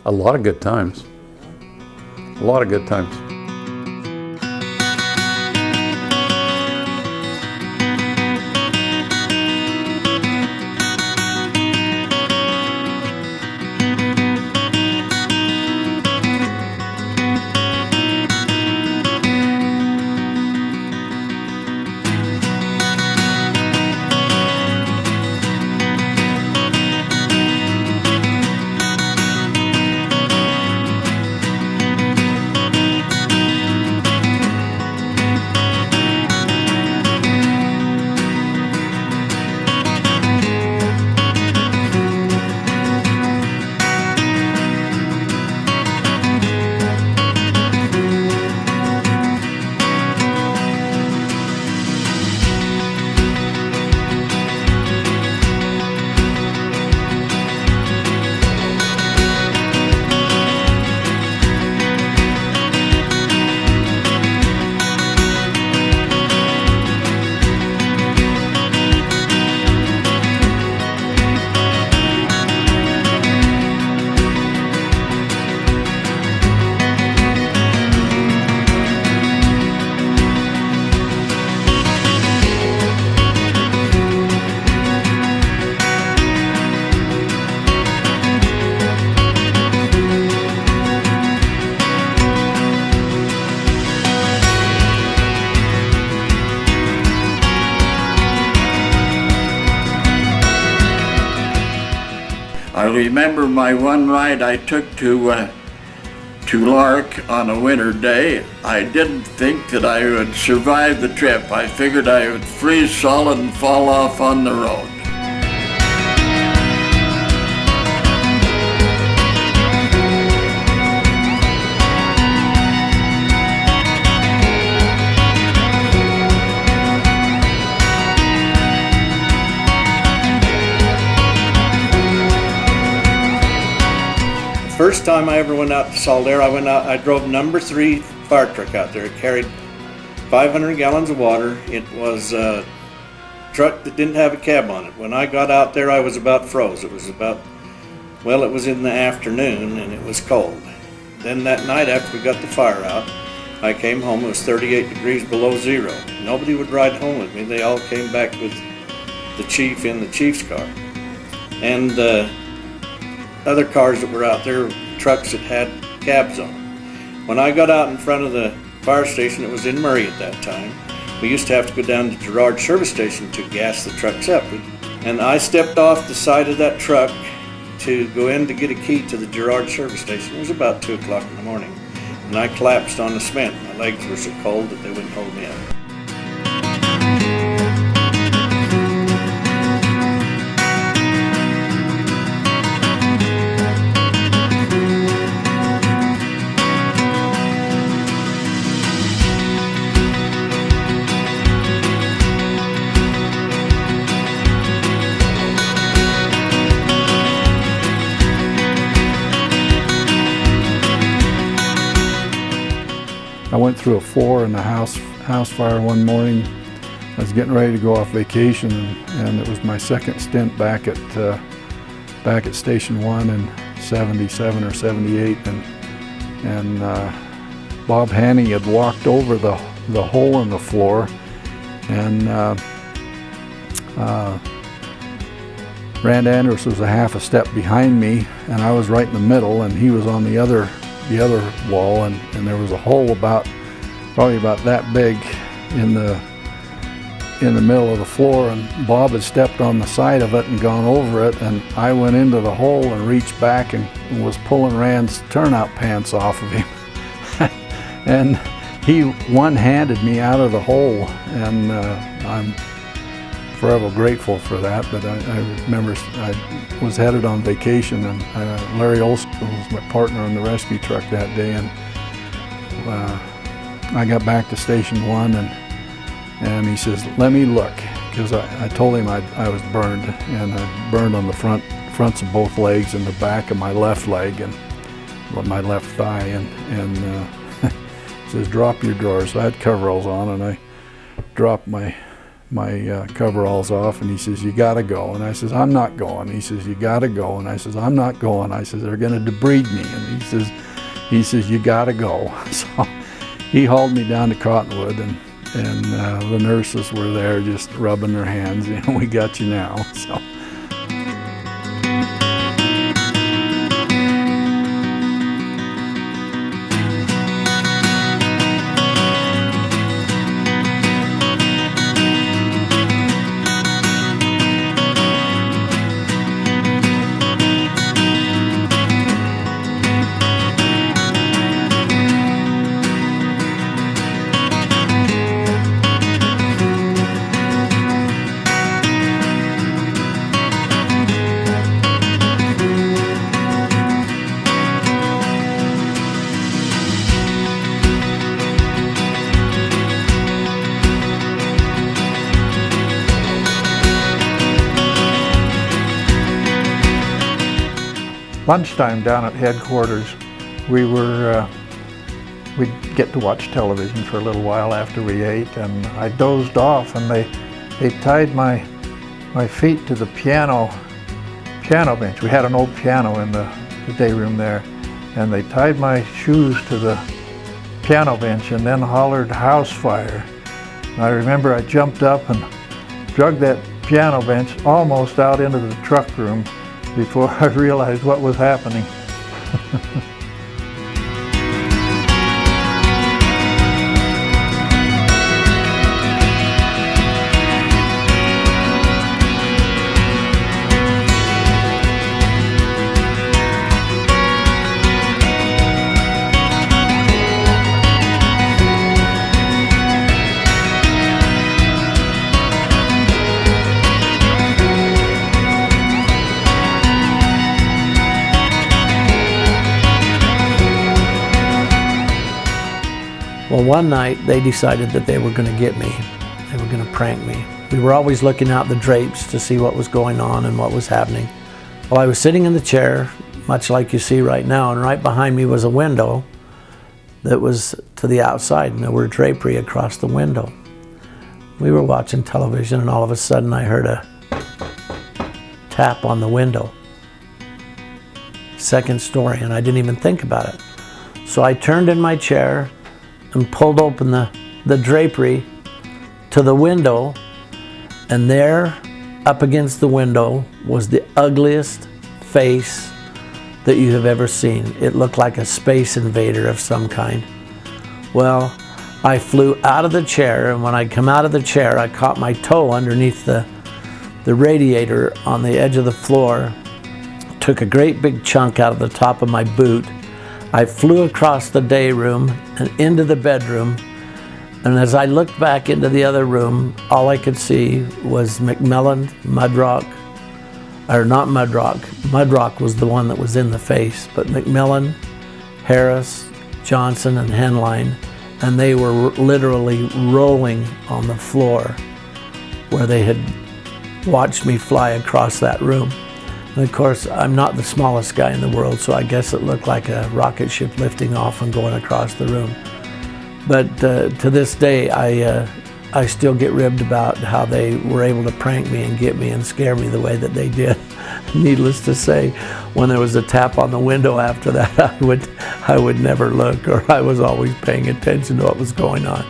A lot of good times. A lot of good times. I remember my one ride I took to Lark on a winter day. I didn't think that I would survive the trip. I figured I would freeze solid and fall off on the road. First time I ever went out to Sadler, I drove number 3 fire truck out there. It carried 500 gallons of water. It was a truck that didn't have a cab on it. When I got out there, I was about froze. It was in the afternoon and it was cold. Then that night after we got the fire out, I came home. It was 38 degrees below zero. Nobody would ride home with me. They all came back with the chief in the chief's car. And other cars that were out there, trucks that had cabs on them. When I got out in front of the fire station, it was in Murray at that time, we used to have to go down to Girard service station to gas the trucks up. And I stepped off the side of that truck to go in to get a key to the Girard service station. It was about 2 o'clock in the morning. And I collapsed on the cement. My legs were so cold that they wouldn't hold me up. I went through a floor in the house fire one morning. I was getting ready to go off vacation, and it was my second stint back at Station 1 in 77 or 78, and Bob Haney had walked over the hole in the floor, and Rand Andrews was a half a step behind me, and I was right in the middle, and he was on the other wall, and there was a hole probably about that big in the middle of the floor, and Bob had stepped on the side of it and gone over it, and I went into the hole and reached back and was pulling Rand's turnout pants off of him. And he one-handed me out of the hole, and I'm forever grateful for that. But I remember I was headed on vacation, and Larry Olson was my partner on the rescue truck that day, and I got back to Station 1, and he says, "Let me look," because I told him I was burned, and I burned on the fronts of both legs and the back of my left leg and my left thigh, and he says, "Drop your drawers." So I had coveralls on, and I dropped my coveralls off, and he says, "You gotta go." And I says, "I'm not going." He says, "You gotta go." And I says, "I'm not going." I says, "They're gonna debride me." And he says, "You gotta go." So he hauled me down to Cottonwood, and the nurses were there just rubbing their hands. "We got you now." So. Lunchtime down at headquarters, we'd get to watch television for a little while after we ate, and I dozed off, and they tied my feet to the piano bench. We had an old piano in the day room there, and they tied my shoes to the piano bench and then hollered "house fire." And I remember I jumped up and dragged that piano bench almost out into the truck room before I realized what was happening. Well, one night they decided that they were going to get me. They were going to prank me. We were always looking out the drapes to see what was going on and what was happening. Well, I was sitting in the chair, much like you see right now, and right behind me was a window that was to the outside, and there were drapery across the window. We were watching television, and all of a sudden I heard a tap on the window. Second story, and I didn't even think about it. So I turned in my chair and pulled open the drapery to the window, and there, up against the window, was the ugliest face that you have ever seen. It looked like a space invader of some kind. Well, I flew out of the chair, and when I come out of the chair, I caught my toe underneath the radiator on the edge of the floor, took a great big chunk out of the top of my boot. I flew across the day room and into the bedroom, and as I looked back into the other room, all I could see was McMillan, Mudrock, or not Mudrock. Mudrock was the one that was in the face, but McMillan, Harris, Johnson, and Henline, and they were literally rolling on the floor where they had watched me fly across that room. And of course, I'm not the smallest guy in the world, so I guess it looked like a rocket ship lifting off and going across the room. But to this day, I still get ribbed about how they were able to prank me and get me and scare me the way that they did. Needless to say, when there was a tap on the window after that, I would never look, or I was always paying attention to what was going on.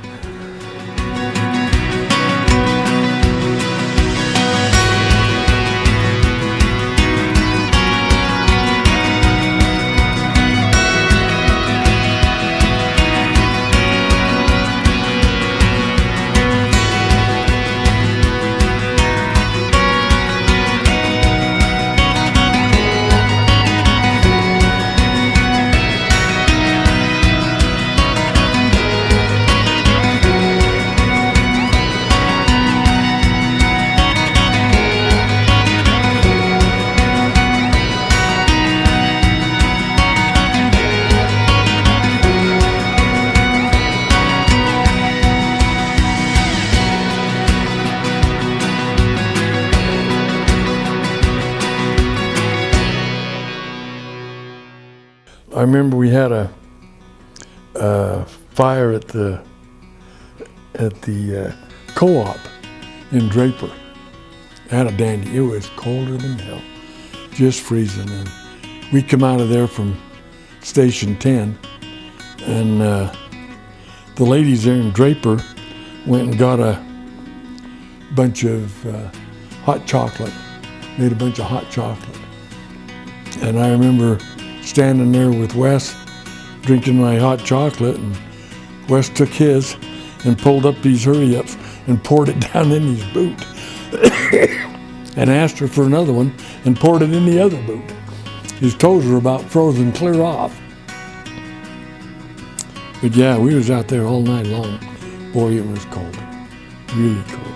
I remember we had a fire at the co-op, in Draper. Had a dandy. It was colder than hell, just freezing. And we come out of there from Station 10, and the ladies there in Draper went and got a bunch of hot chocolate, made a bunch of hot chocolate. And I remember standing there with Wes, drinking my hot chocolate, and Wes took his and pulled up these hurry-ups and poured it down in his boot. And asked her for another one and poured it in the other boot. His toes were about frozen clear off. But yeah, we was out there all night long. Boy, it was cold, really cold.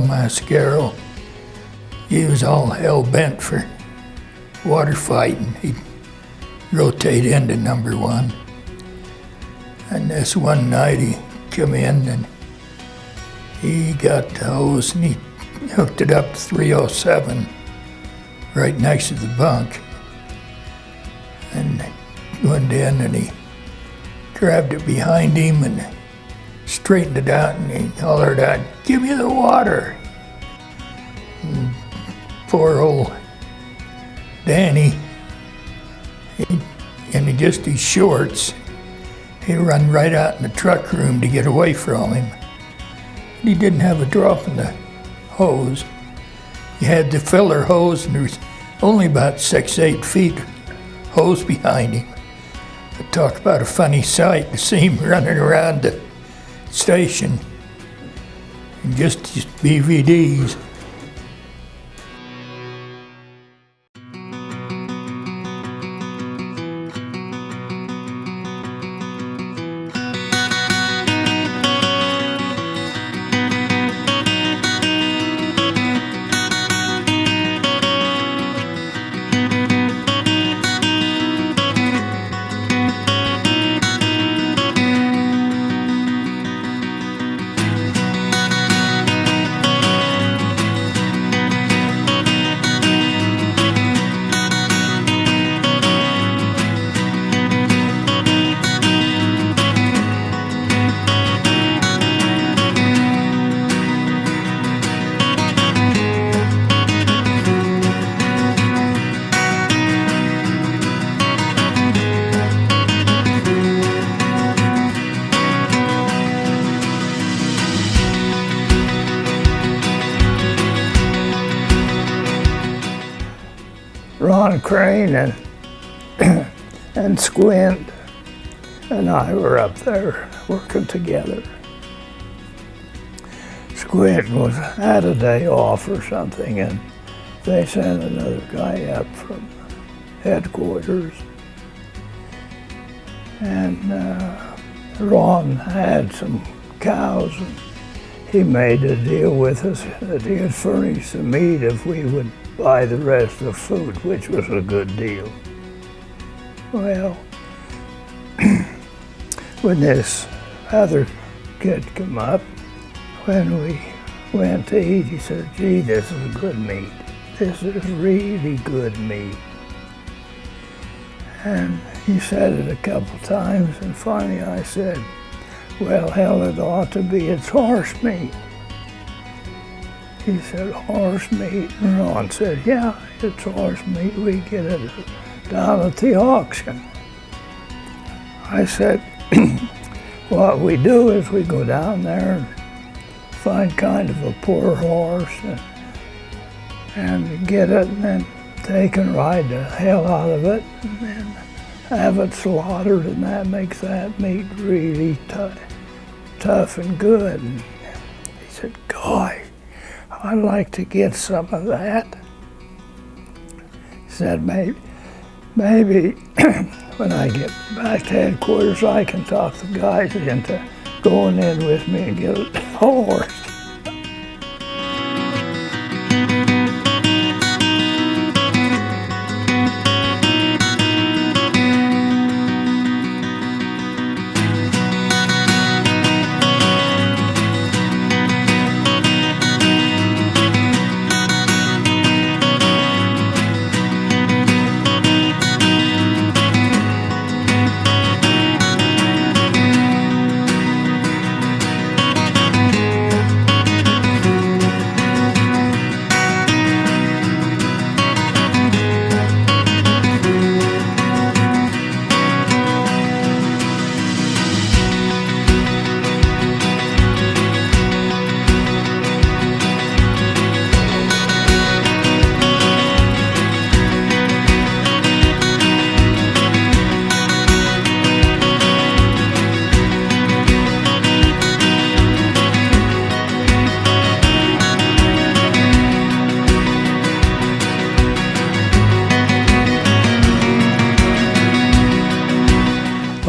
Mascaro, he was all hell-bent for water fighting. He'd rotate into number 1. And this one night he come in and he got the hose and he hooked it up to 307 right next to the bunk. And went in and he grabbed it behind him and straightened it out, and he hollered out, "Give me the water." And poor old Danny, in just his shorts, he run right out in the truck room to get away from him. And he didn't have a drop in the hose. He had the filler hose, and there was only about 6-8 feet hose behind him. But talk about a funny sight to see him running around the station and just his BVDs. Ron Crane and Squint and I were up there working together. Squint had a day off or something, and they sent another guy up from headquarters. And Ron had some cows, and he made a deal with us that he would furnish the meat if we would buy the rest of the food, which was a good deal. Well, when this other kid come up, when we went to eat, he said, "Gee, this is good meat. This is really good meat." And he said it a couple times, and finally I said, "Well, hell, it ought to be, it's horse meat." He said, "Horse meat?" And Ron said, "Yeah, it's horse meat. We get it down at the auction." I said, "What we do is we go down there and find kind of a poor horse and get it, and then they can ride the hell out of it and then have it slaughtered, and that makes that meat really tough and good." And he said, "Gosh, I'd like to get some of that." He said, maybe when I get back to headquarters, I can talk the guys into going in with me and get a horse.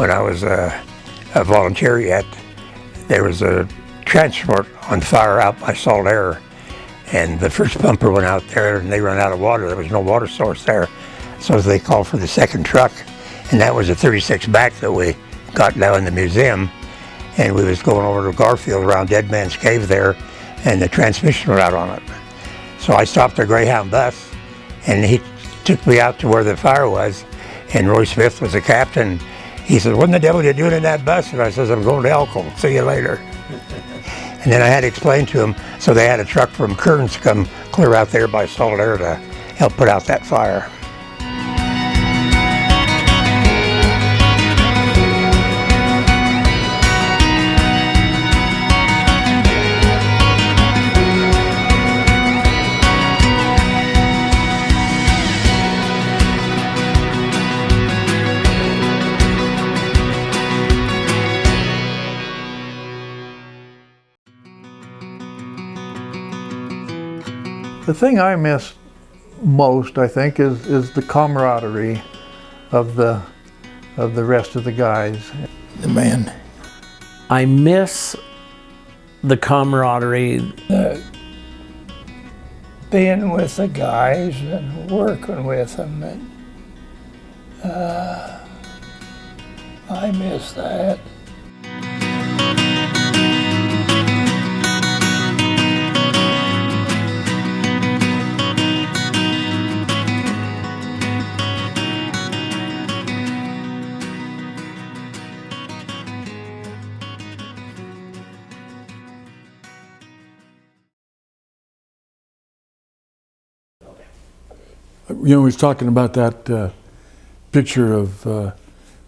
when I was a volunteer yet, there was a transport on fire out by Salt Air, and the first pumper went out there and they ran out of water. There was no water source there, so they called for the second truck, and that was a 36 back that we got down in the museum, and we was going over to Garfield around Dead Man's Cave there, and the transmission went out on it. So I stopped the Greyhound bus, and he took me out to where the fire was, and Roy Smith was the captain. He said, "What in the devil are you doing in that bus?" And I says, "I'm going to Elko. See you later." And then I had to explain to him, so they had a truck from Kearns come clear out there by Salt Air to help put out that fire. The thing I miss most, I think, is the camaraderie of the rest of the guys. The men. I miss the camaraderie. Being with the guys and working with them, and I miss that. You know, we was talking about that picture of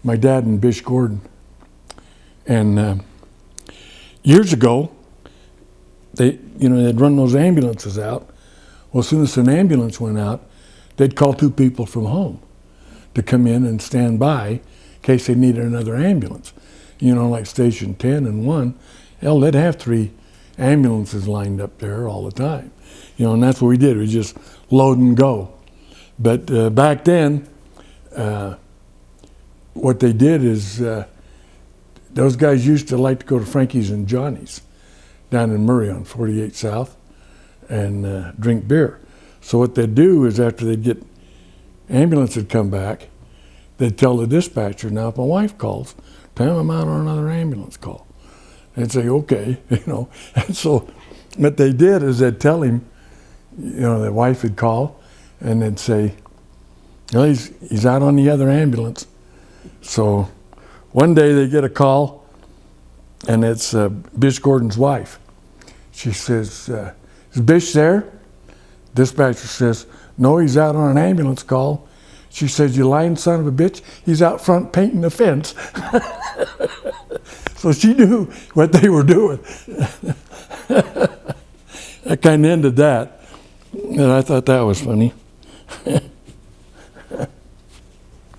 my dad and Bish Gordon. And years ago, they'd run those ambulances out. Well, as soon as an ambulance went out, they'd call 2 people from home to come in and stand by in case they needed another ambulance. You know, like Station 10 and 1, hell, they'd have 3 ambulances lined up there all the time. You know, and that's what we did. We just load and go. But back then, what they did is those guys used to like to go to Frankie's and Johnny's down in Murray on 48 South and drink beer. So what they'd do is after they'd get ambulance would come back, they'd tell the dispatcher, "Now if my wife calls, tell them I'm out on another ambulance call." They'd say, "Okay," you know. And so what they did is they'd tell him, you know, the wife would call, and they'd say, "Well, he's out on the other ambulance." So one day they get a call, and it's Bish Gordon's wife. She says, "Is Bish there?" Dispatcher says, "No, he's out on an ambulance call." She says, "You lying son of a bitch, he's out front painting the fence." So she knew what they were doing. That kind of ended that. And I thought that was funny.